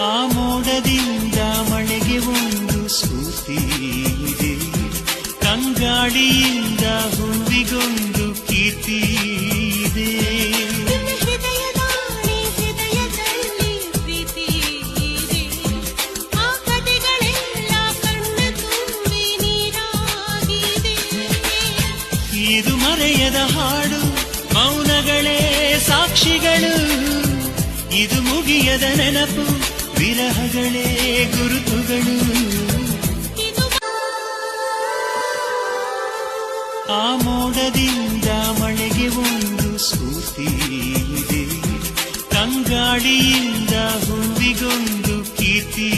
ಆ ಮೋಡದಿಂದ ಮಳೆಗೆ ಒಂದು ಸ್ಫೂರ್ತಿ ಇದೆ, ತಂಗಾಳಿಯಿಂದ ಹೂವಿಗೊಂದು ಕೀರ್ತಿ ಇದೆ. ಹೃದಯದಲ್ಲಿ ಪ್ರೀತಿ ಇದೆ, ಆ ಕಥೆಗಳೆಲ್ಲ ಕಣ್ಣ ತುಂಬಿ ನೀರಾಗಿದೆ. ಇದು ಮರೆಯದ ಹಾಡು, ಮೌನಗಳೇ ಸಾಕ್ಷಿಗಳು. ಇದು ಮುಗಿಯದ ನೆನಪು, ವಿರಹಗಳೇ ಗುರುತುಗಳು. ಆ ಮೋಡದಿಂದ ಮಳೆಗೆ ಒಂದು ಸ್ಫೂರ್ತಿ ಇದೆ, ತಂಗಾಳಿಯಿಂದ ಹೂವಿಗೊಂದು ಕೀರ್ತಿ